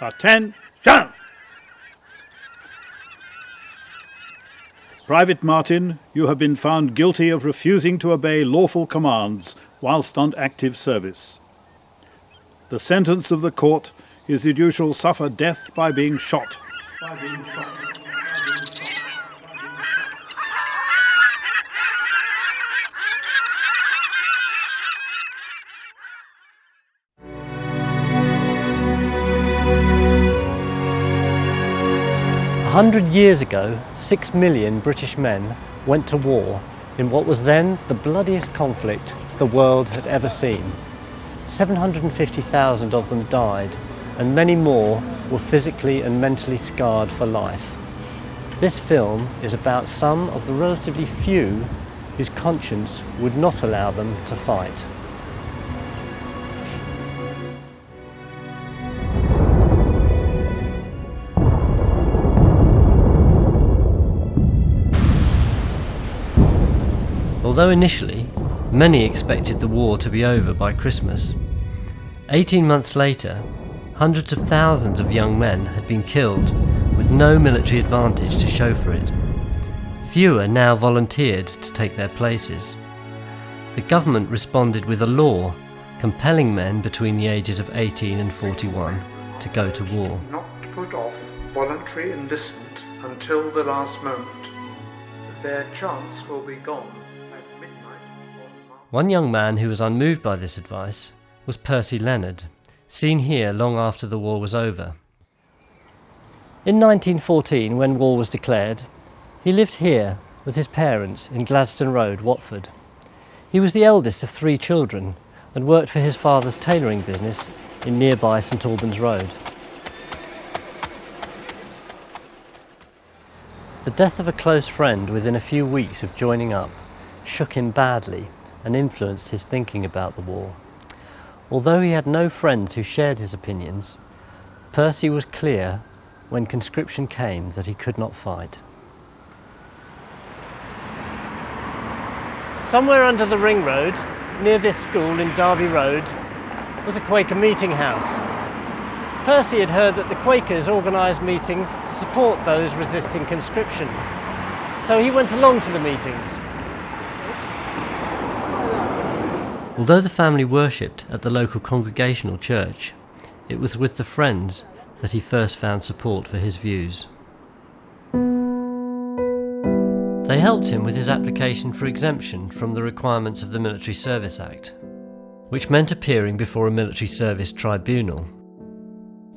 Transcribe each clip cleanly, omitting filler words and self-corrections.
Attention! Private Martin, you have been found guilty of refusing to obey lawful commands whilst on active service. The sentence of the court is that you shall suffer death by being shot. 100 years ago, 6 million British men went to war in what was then the bloodiest conflict the world had ever seen. 750,000 of them died, and many more were physically and mentally scarred for life. This film is about some of the relatively few whose conscience would not allow them to fight. Although initially, many expected the war to be over by Christmas, 18 months later, hundreds of thousands of young men had been killed with no military advantage to show for it. Fewer now volunteered to take their places. The government responded with a law compelling men between the ages of 18 and 41 to go to war. Not put off voluntary enlistment until the last moment. Their chance will be gone. One young man who was unmoved by this advice was Percy Leonard, seen here long after the war was over. In 1914, when war was declared, he lived here with his parents in Gladstone Road, Watford. He was the eldest of 3 children and worked for his father's tailoring business in nearby St Albans Road. The death of a close friend within a few weeks of joining up shook him badly and influenced his thinking about the war. Although he had no friends who shared his opinions, Percy was clear when conscription came that he could not fight. Somewhere under the ring road, near this school in Derby Road, was a Quaker meeting house. Percy had heard that the Quakers organised meetings to support those resisting conscription, so he went along to the meetings. Although the family worshipped at the local congregational church, it was with the Friends that he first found support for his views. They helped him with his application for exemption from the requirements of the Military Service Act, which meant appearing before a military service tribunal.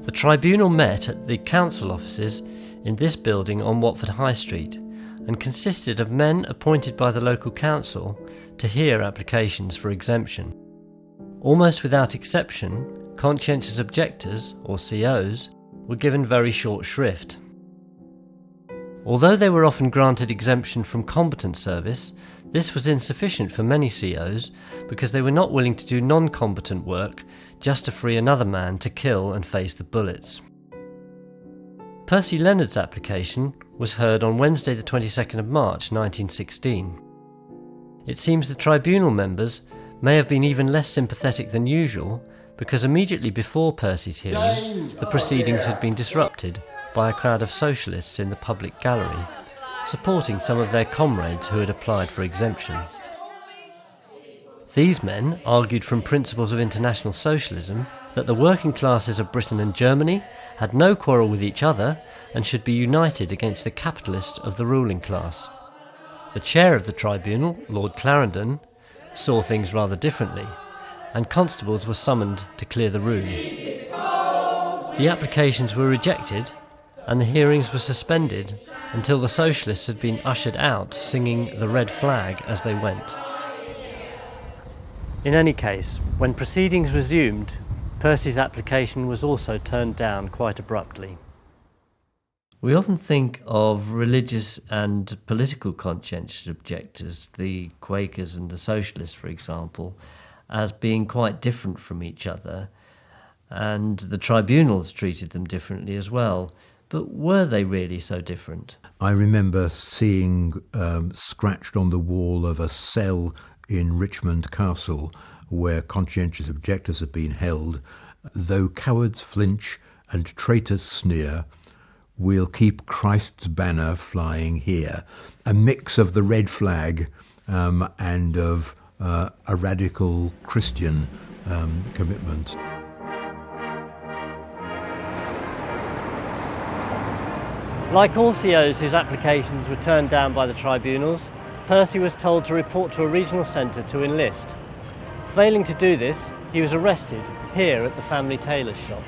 The tribunal met at the council offices in this building on Watford High Street and consisted of men appointed by the local council to hear applications for exemption. Almost without exception, conscientious objectors, or COs, were given very short shrift. Although they were often granted exemption from combatant service, this was insufficient for many COs because they were not willing to do non-combatant work just to free another man to kill and face the bullets. Percy Leonard's application was heard on Wednesday the 22nd of March 1916. It seems the tribunal members may have been even less sympathetic than usual because immediately before Percy's hearing, the proceedings had been disrupted by a crowd of socialists in the public gallery, supporting some of their comrades who had applied for exemption. These men argued from principles of international socialism that the working classes of Britain and Germany had no quarrel with each other and should be united against the capitalists of the ruling class. The chair of the tribunal, Lord Clarendon, saw things rather differently, and constables were summoned to clear the room. The applications were rejected, and the hearings were suspended until the socialists had been ushered out singing the red flag as they went. In any case, when proceedings resumed, Percy's application was also turned down quite abruptly. We often think of religious and political conscientious objectors, the Quakers and the Socialists, for example, as being quite different from each other, and the tribunals treated them differently as well. But were they really so different? I remember seeing scratched on the wall of a cell in Richmond Castle where conscientious objectors had been held, though cowards flinch and traitors sneer, we'll keep Christ's banner flying here. A mix of the red flag and of a radical Christian commitment. Like all COs whose applications were turned down by the tribunals, Percy was told to report to a regional centre to enlist. Failing to do this, he was arrested here at the family tailor's shop.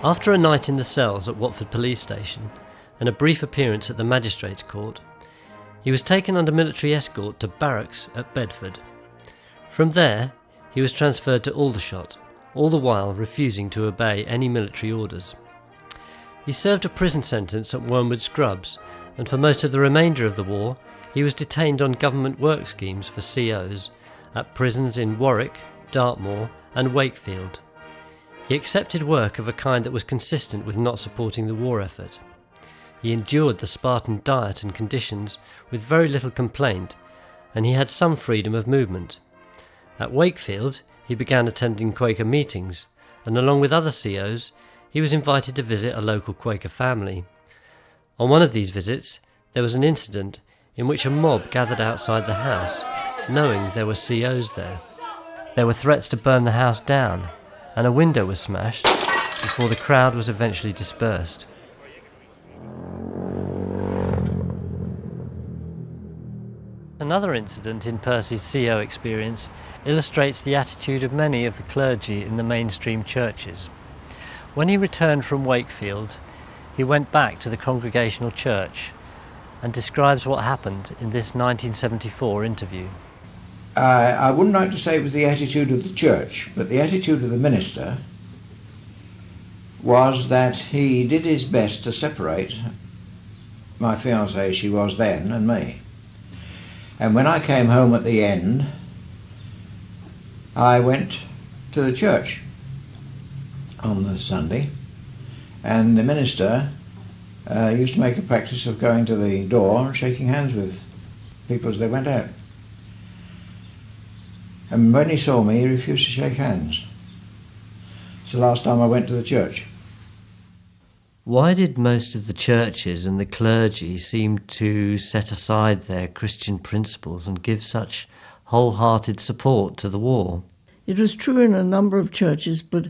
After a night in the cells at Watford Police Station and a brief appearance at the Magistrates' Court, he was taken under military escort to barracks at Bedford. From there, he was transferred to Aldershot, all the while refusing to obey any military orders. He served a prison sentence at Wormwood Scrubs, and for most of the remainder of the war, he was detained on government work schemes for COs at prisons in Warwick, Dartmoor and Wakefield. He accepted work of a kind that was consistent with not supporting the war effort. He endured the Spartan diet and conditions with very little complaint, and he had some freedom of movement. At Wakefield, he began attending Quaker meetings, and along with other COs, he was invited to visit a local Quaker family. On one of these visits, there was an incident in which a mob gathered outside the house, knowing there were COs there. There were threats to burn the house down, and a window was smashed before the crowd was eventually dispersed. Another incident in Percy's CO experience illustrates the attitude of many of the clergy in the mainstream churches. When he returned from Wakefield, he went back to the Congregational Church and describes what happened in this 1974 interview. I wouldn't like to say it was the attitude of the church, but the attitude of the minister was that he did his best to separate my fiancée, as she was then, and me. And when I came home at the end, I went to the church on the Sunday, and the minister used to make a practice of going to the door and shaking hands with people as they went out. And when he saw me, he refused to shake hands. It's the last time I went to the church. Why did most of the churches and the clergy seem to set aside their Christian principles and give such wholehearted support to the war? It was true in a number of churches, but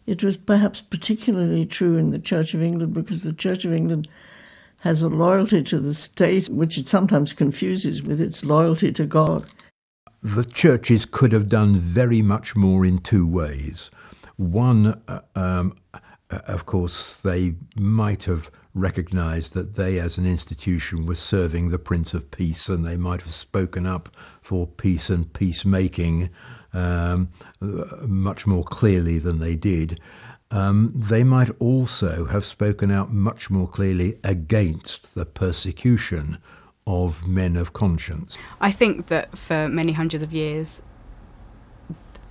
it was perhaps particularly true in the Church of England, because the Church of England has a loyalty to the state, which it sometimes confuses with its loyalty to God. The churches could have done very much more in two ways. One, of course, they might have recognised that they as an institution were serving the Prince of Peace, and they might have spoken up for peace and peacemaking much more clearly than they did. They might also have spoken out much more clearly against the persecution of men of conscience. I think that for many hundreds of years,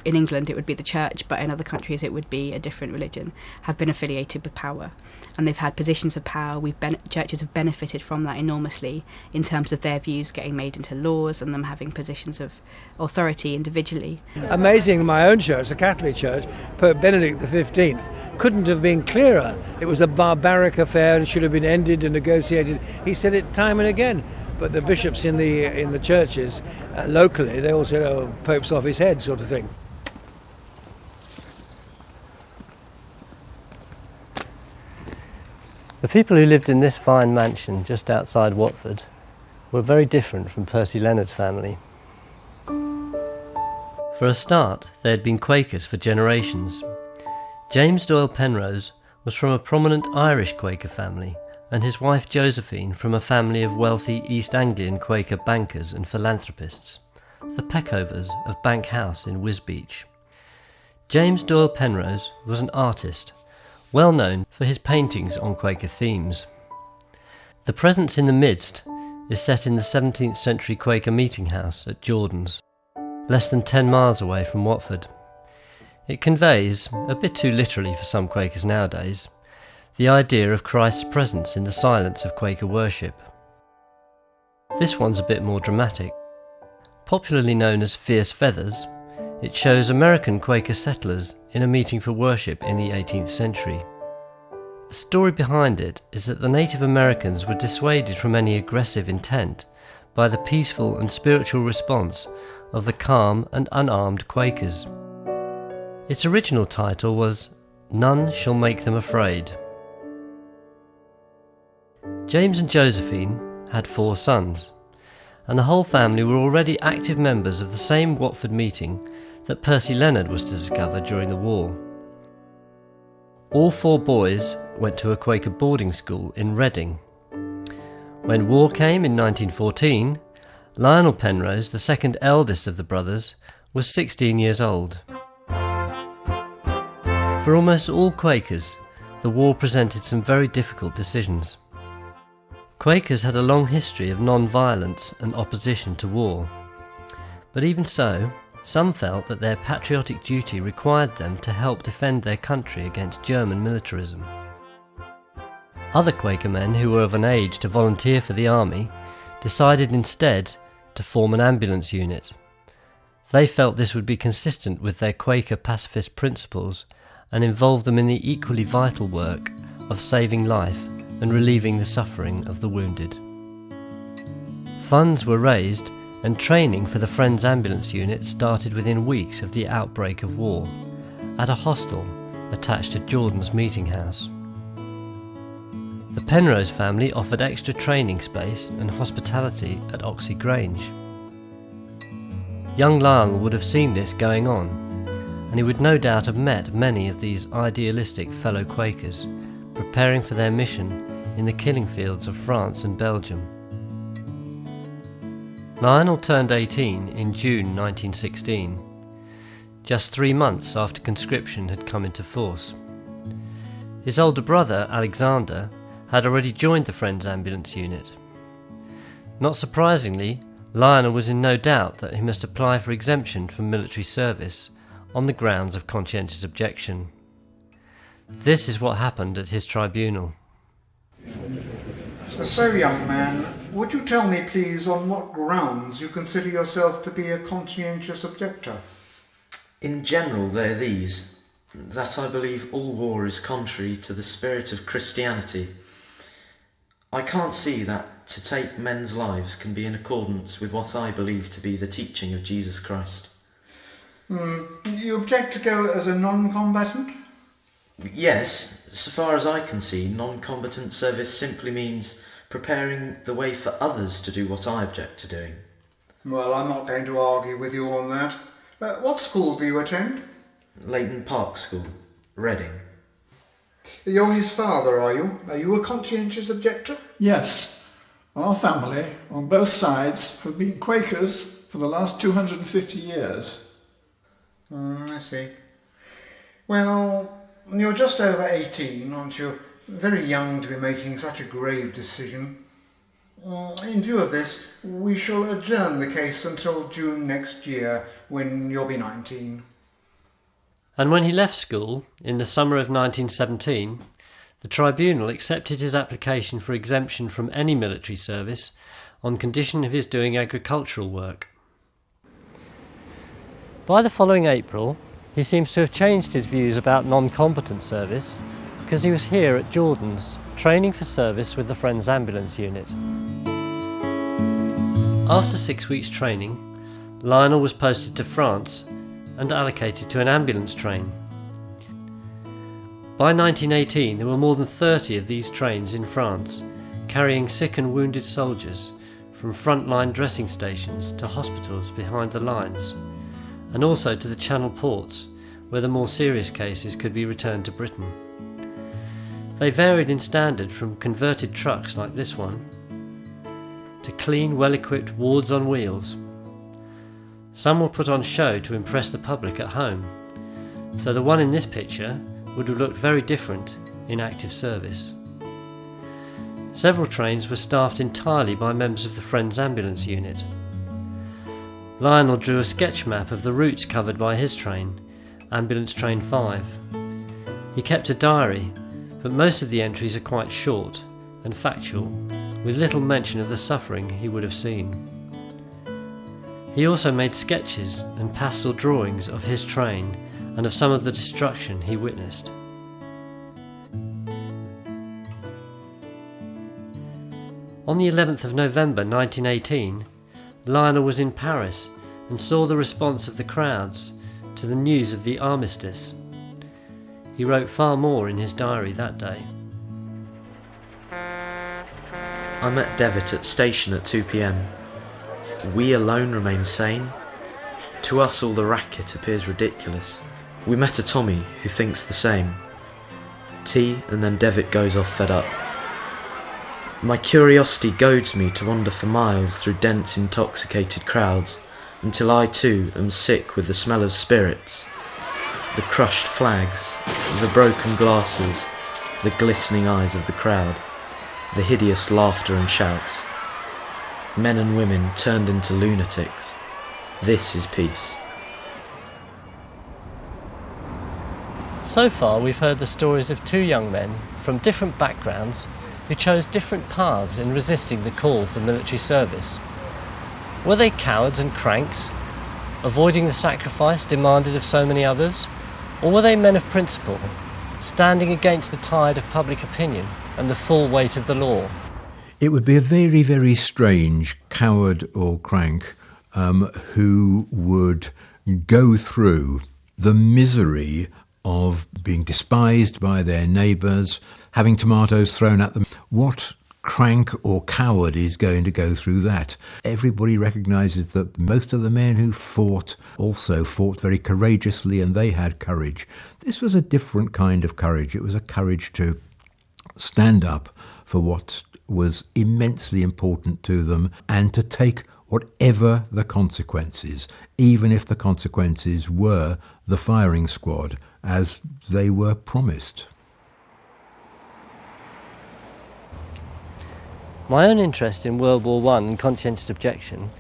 in England it would be the church, but in other countries it would be a different religion, have been affiliated with power. And they've had positions of power. Churches have benefited from that enormously in terms of their views getting made into laws and them having positions of authority individually. Amazing, in my own church, the Catholic Church, Pope Benedict XV couldn't have been clearer. It was a barbaric affair and should have been ended and negotiated. He said it time and again. But the bishops in the churches locally, they all said, "Oh, Pope's off his head," sort of thing. The people who lived in this fine mansion just outside Watford were very different from Percy Leonard's family. For a start, they had been Quakers for generations. James Doyle Penrose was from a prominent Irish Quaker family, and his wife Josephine from a family of wealthy East Anglian Quaker bankers and philanthropists, the Peckovers of Bank House in Wisbech. James Doyle Penrose was an artist, well known for his paintings on Quaker themes. The presence in the midst is set in the 17th century Quaker meeting house at Jordan's, less than 10 miles away from Watford. It conveys, a bit too literally for some Quakers nowadays, the idea of Christ's presence in the silence of Quaker worship. This one's a bit more dramatic. Popularly known as Fierce Feathers, it shows American Quaker settlers in a meeting for worship in the 18th century. The story behind it is that the Native Americans were dissuaded from any aggressive intent by the peaceful and spiritual response of the calm and unarmed Quakers. Its original title was None Shall Make Them Afraid. James and Josephine had 4 sons, and the whole family were already active members of the same Watford meeting that Percy Leonard was to discover during the war. All 4 boys went to a Quaker boarding school in Reading. When war came in 1914, Lionel Penrose, the second eldest of the brothers, was 16 years old. For almost all Quakers, the war presented some very difficult decisions. Quakers had a long history of non-violence and opposition to war. But even so, some felt that their patriotic duty required them to help defend their country against German militarism. Other Quaker men who were of an age to volunteer for the army decided instead to form an ambulance unit. They felt this would be consistent with their Quaker pacifist principles and involve them in the equally vital work of saving life and relieving the suffering of the wounded. Funds were raised and training for the Friends Ambulance Unit started within weeks of the outbreak of war, at a hostel attached to Jordan's meeting house. The Penrose family offered extra training space and hospitality at Oxley Grange. Young Lionel would have seen this going on, and he would no doubt have met many of these idealistic fellow Quakers, preparing for their mission in the killing fields of France and Belgium. Lionel turned 18 in June 1916, just 3 months after conscription had come into force. His older brother, Alexander, had already joined the Friends Ambulance Unit. Not surprisingly, Lionel was in no doubt that he must apply for exemption from military service on the grounds of conscientious objection. This is what happened at his tribunal. So, young man, would you tell me, please, on what grounds you consider yourself to be a conscientious objector? In general, they are these: that I believe all war is contrary to the spirit of Christianity. I can't see that to take men's lives can be in accordance with what I believe to be the teaching of Jesus Christ. You object to go as a non-combatant? Yes, so far as I can see, non-combatant service simply means preparing the way for others to do what I object to doing. Well, I'm not going to argue with you on that. What school do you attend? Leighton Park School, Reading. You're his father, are you? Are you a conscientious objector? Yes. Our family, on both sides, have been Quakers for the last 250 years. I see. Well, you're just over 18, aren't you? Very young to be making such a grave decision. In view of this, we shall adjourn the case until June next year, when you'll be 19. And when he left school, in the summer of 1917, the tribunal accepted his application for exemption from any military service on condition of his doing agricultural work. By the following April, he seems to have changed his views about non-combatant service because he was here at Jordan's, training for service with the Friends Ambulance Unit. After 6 weeks' training, Lionel was posted to France and allocated to an ambulance train. By 1918, there were more than 30 of these trains in France, carrying sick and wounded soldiers from front-line dressing stations to hospitals behind the lines, and also to the Channel ports, where the more serious cases could be returned to Britain. They varied in standard from converted trucks like this one to clean, well-equipped wards on wheels. Some were put on show to impress the public at home, so the one in this picture would have looked very different in active service. Several trains were staffed entirely by members of the Friends Ambulance Unit. Lionel drew a sketch map of the routes covered by his train, Ambulance Train 5. He kept a diary, but most of the entries are quite short and factual, with little mention of the suffering he would have seen. He also made sketches and pastel drawings of his train and of some of the destruction he witnessed. On the 11th of November 1918, Lionel was in Paris and saw the response of the crowds to the news of the armistice. He wrote far more in his diary that day. I met Devitt at station at 2 p.m. We alone remain sane? To us all the racket appears ridiculous. We met a Tommy who thinks the same. Tea, and then Devitt goes off fed up. My curiosity goads me to wander for miles through dense intoxicated crowds, until I too am sick with the smell of spirits, the crushed flags, the broken glasses, the glistening eyes of the crowd, the hideous laughter and shouts. Men and women turned into lunatics. This is peace. So far we've heard the stories of two young men from different backgrounds who chose different paths in resisting the call for military service. Were they cowards and cranks, avoiding the sacrifice demanded of so many others? Or were they men of principle, standing against the tide of public opinion and the full weight of the law? It would be a very, very strange coward or crank who would go through the misery of being despised by their neighbours, having tomatoes thrown at them. What crank or coward is going to go through that? Everybody recognises that most of the men who fought also fought very courageously, and they had courage. This was a different kind of courage. It was a courage to stand up for what was immensely important to them and to take whatever the consequences, even if the consequences were the firing squad, as they were promised. My own interest in World War I and conscientious objection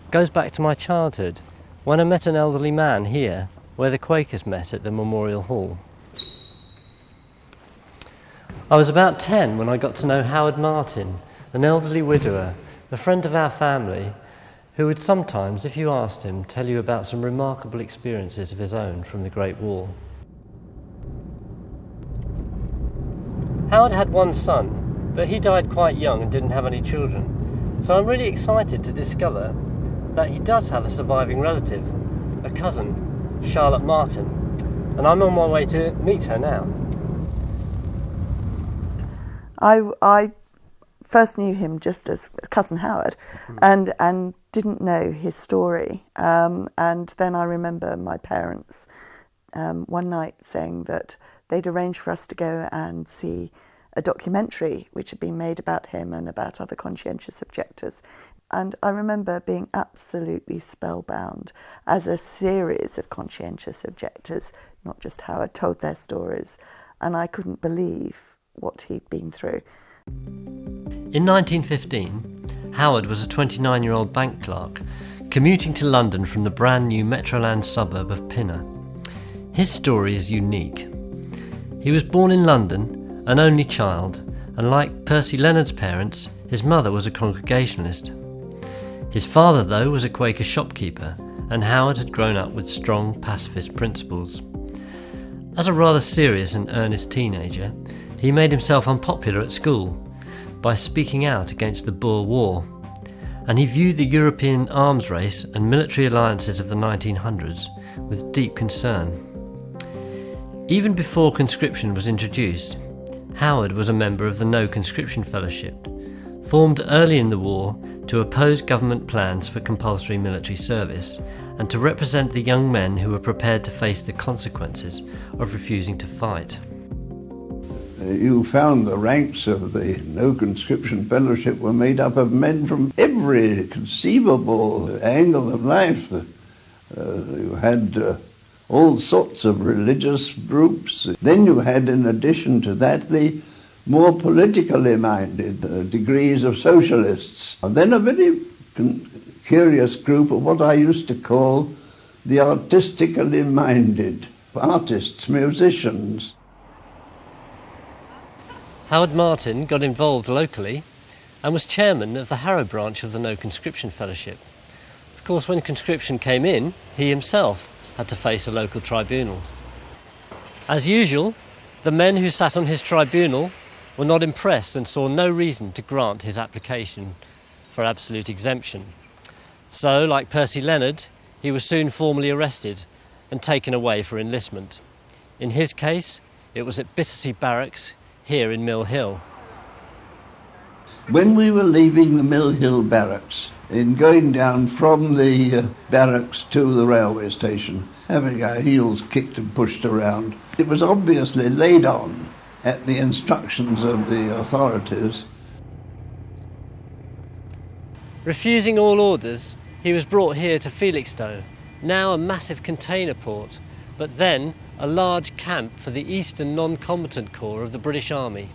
goes back to my childhood, when I met an elderly man here, where the Quakers met at the Memorial Hall. I was about 10 when I got to know Howard Martin, an elderly widower, a friend of our family, who would sometimes, if you asked him, tell you about some remarkable experiences of his own from the Great War. Howard had one son, but he died quite young and didn't have any children. So I'm really excited to discover that he does have a surviving relative, a cousin, Charlotte Martin, and I'm on my way to meet her now. I first knew him just as Cousin Howard, and didn't know his story. And then I remember my parents one night saying that they'd arranged for us to go and see a documentary which had been made about him and about other conscientious objectors. And I remember being absolutely spellbound as a series of conscientious objectors, not just Howard, told their stories. And I couldn't believe what he'd been through. In 1915, Howard was a 29-year-old bank clerk commuting to London from the brand new Metroland suburb of Pinner. His story is unique. He was born in London, an only child, and like Percy Leonard's parents, his mother was a Congregationalist. His father, though, was a Quaker shopkeeper, and Howard had grown up with strong pacifist principles. As a rather serious and earnest teenager, he made himself unpopular at school by speaking out against the Boer War, and he viewed the European arms race and military alliances of the 1900s with deep concern. Even before conscription was introduced, Howard was a member of the No-Conscription Fellowship, formed early in the war to oppose government plans for compulsory military service and to represent the young men who were prepared to face the consequences of refusing to fight. You found the ranks of the No-Conscription Fellowship were made up of men from every conceivable angle of life. You had all sorts of religious groups. Then you had, in addition to that, the more politically minded degrees of socialists. And then a very curious group of what I used to call the artistically minded, artists, musicians. Howard Martin got involved locally and was chairman of the Harrow branch of the No-Conscription Fellowship. Of course, when conscription came in, he himself had to face a local tribunal. As usual, the men who sat on his tribunal were not impressed and saw no reason to grant his application for absolute exemption. So, like Percy Leonard, he was soon formally arrested and taken away for enlistment. In his case, it was at Bittersea Barracks, here in Mill Hill. When we were leaving the Mill Hill Barracks, in going down from the barracks to the railway station, having our heels kicked and pushed around, it was obviously laid on at the instructions of the authorities. Refusing all orders, he was brought here to Felixstowe, now a massive container port, but then a large camp for the Eastern Non-Combatant Corps of the British Army.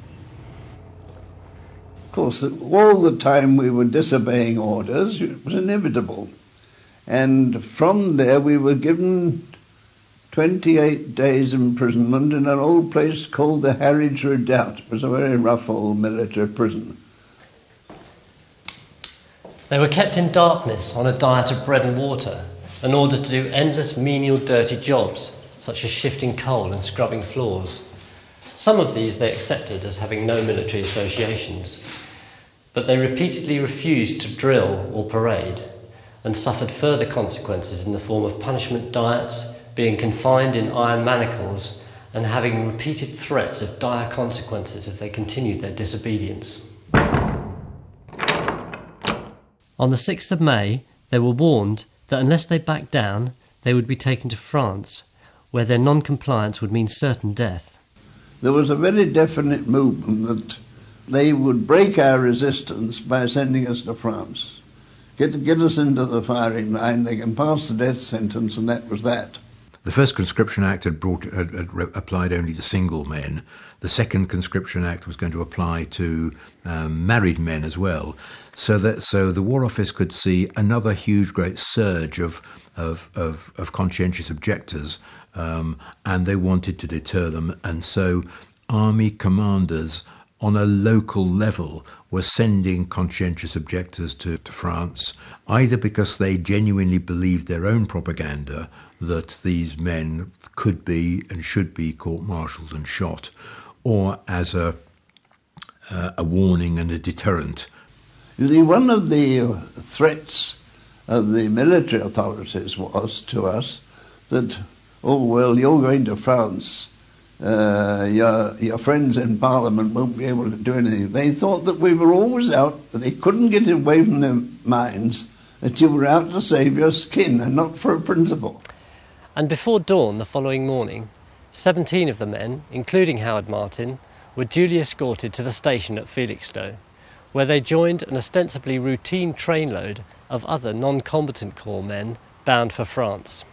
Of course, all the time we were disobeying orders, it was inevitable. And from there we were given 28 days imprisonment in an old place called the Harwich Redoubt. It was a very rough old military prison. They were kept in darkness on a diet of bread and water in order to do endless menial dirty jobs, such as shifting coal and scrubbing floors. Some of these they accepted as having no military associations, but they repeatedly refused to drill or parade and suffered further consequences in the form of punishment diets, being confined in iron manacles and having repeated threats of dire consequences if they continued their disobedience. On the 6th of May, they were warned that unless they backed down, they would be taken to France, where their non-compliance would mean certain death. There was a very definite movement that they would break our resistance by sending us to France. Get us into the firing line, they can pass the death sentence, and that was that. The first Conscription Act had applied only to single men. The second Conscription Act was going to apply to married men as well. So the War Office could see another huge, great surge of conscientious objectors, and they wanted to deter them. And so army commanders on a local level were sending conscientious objectors to France, either because they genuinely believed their own propaganda that these men could be and should be court-martialed and shot, or as a warning and a deterrent. You see, one of the threats of the military authorities was to us that, oh, well, you're going to France, your friends in Parliament won't be able to do anything. They thought that we were always out, but they couldn't get it away from their minds that you were out to save your skin and not for a principle. And before dawn the following morning, 17 of the men, including Howard Martin, were duly escorted to the station at Felixstowe, where they joined an ostensibly routine trainload of other non-combatant corps men bound for France.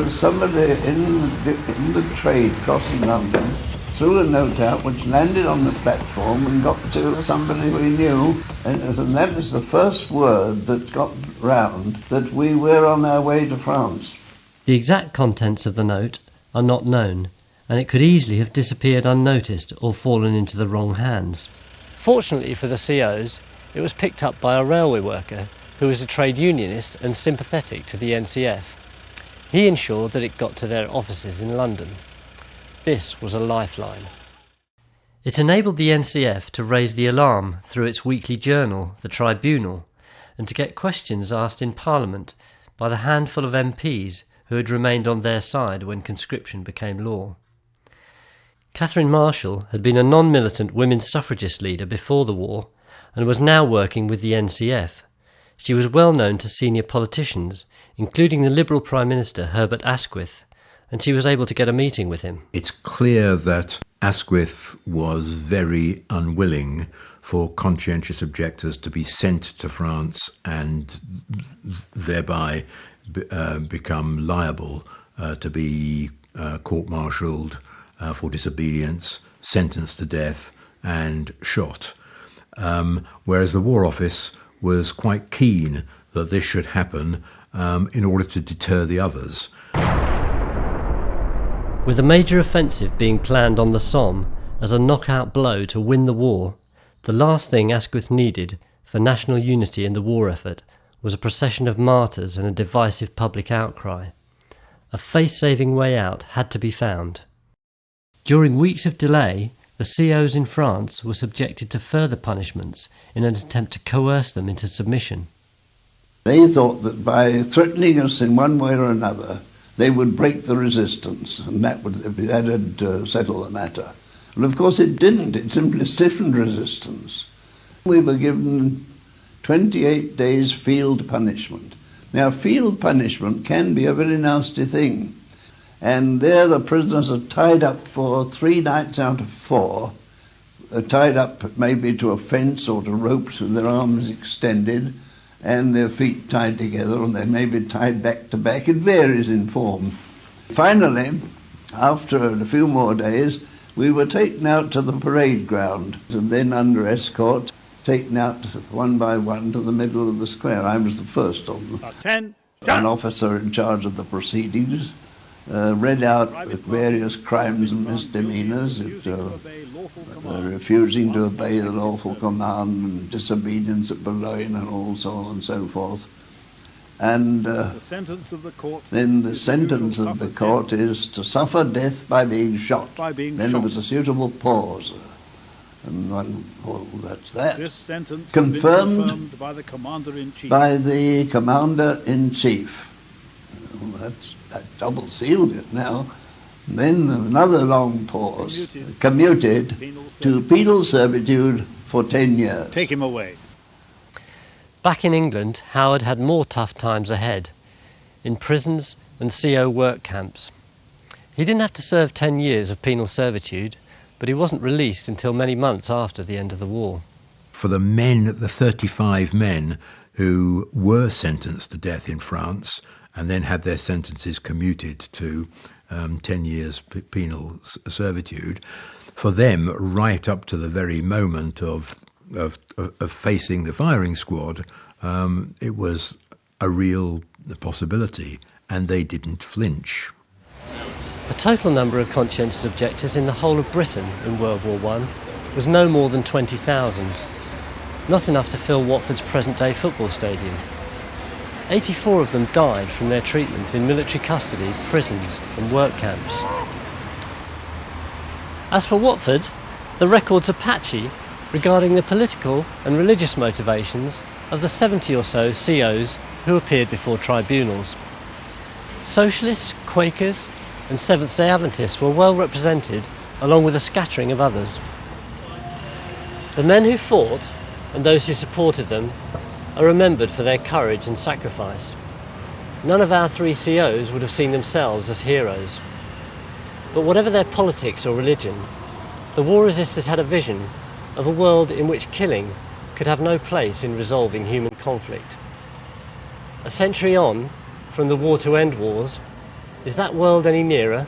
Somebody in the trade crossing London threw a note out which landed on the platform and got to somebody we knew, and that is the first word that got round, that we were on our way to France. The exact contents of the note are not known, and it could easily have disappeared unnoticed or fallen into the wrong hands. Fortunately for the COs, it was picked up by a railway worker who was a trade unionist and sympathetic to the NCF. He ensured that it got to their offices in London. This was a lifeline. It enabled the NCF to raise the alarm through its weekly journal, The Tribunal, and to get questions asked in Parliament by the handful of MPs who had remained on their side when conscription became law. Catherine Marshall had been a non-militant women's suffragist leader before the war and was now working with the NCF. She was well known to senior politicians, including the Liberal Prime Minister Herbert Asquith, and she was able to get a meeting with him. It's clear that Asquith was very unwilling for conscientious objectors to be sent to France and thereby become liable to be court-martialed for disobedience, sentenced to death and shot. Whereas the War Office was quite keen that this should happen in order to deter the others. With a major offensive being planned on the Somme as a knockout blow to win the war, the last thing Asquith needed for national unity in the war effort was a procession of martyrs and a divisive public outcry. A face-saving way out had to be found. During weeks of delay, the COs in France were subjected to further punishments in an attempt to coerce them into submission. They thought that by threatening us in one way or another, they would break the resistance, and that'd settle the matter. Well, of course it didn't. It simply stiffened resistance. We were given 28 days field punishment. Now, field punishment can be a very nasty thing. And there the prisoners are tied up for 3 nights out of 4, tied up maybe to a fence or to ropes with their arms extended and their feet tied together, and they may be tied back to back. It varies in form. Finally, after a few more days, we were taken out to the parade ground and then under escort taken out one by one to the middle of the square. I was the first of them. An officer in charge of the proceedings read out various crimes and misdemeanours, refusing to obey the lawful command and disobedience at Boulogne and all so on and so forth. And then the sentence of the court is to suffer death by being shot. Then there was a suitable pause. And that's that. This sentence confirmed by the Commander-in-Chief. By the Commander-in-Chief. That double sealed it now. And then another long pause. Commuted to penal servitude for 10 years. Take him away. Back in England, Howard had more tough times ahead, in prisons and CO work camps. He didn't have to serve 10 years of penal servitude, but he wasn't released until many months after the end of the war. For the 35 men who were sentenced to death in France and then had their sentences commuted to 10 years penal servitude, for them, right up to the very moment of facing the firing squad, it was a real possibility, and they didn't flinch. The total number of conscientious objectors in the whole of Britain in World War I was no more than 20,000, not enough to fill Watford's present-day football stadium. 84 of them died from their treatment in military custody, prisons and work camps. As for Watford, the records are patchy regarding the political and religious motivations of the 70 or so COs who appeared before tribunals. Socialists, Quakers and Seventh-day Adventists were well represented, along with a scattering of others. The men who fought and those who supported them are remembered for their courage and sacrifice. None of our 3 COs would have seen themselves as heroes. But whatever their politics or religion, the war resisters had a vision of a world in which killing could have no place in resolving human conflict. A century on from the war to end wars, is that world any nearer?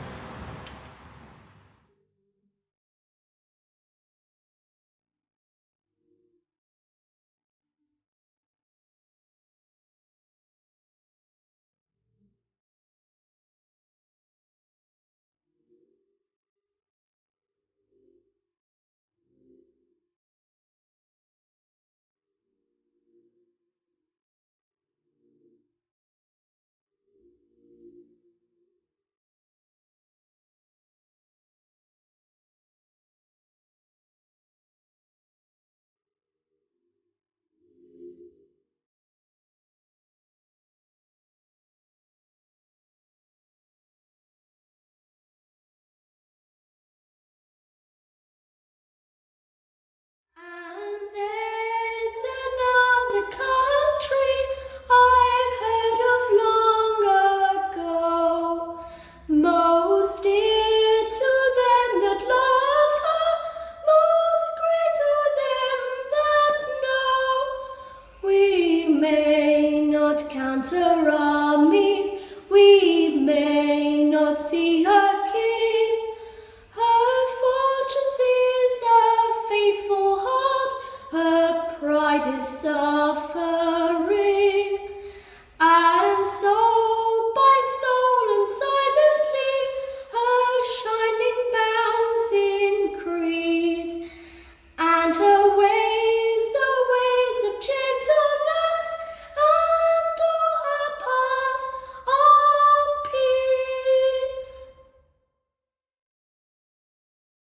Suffer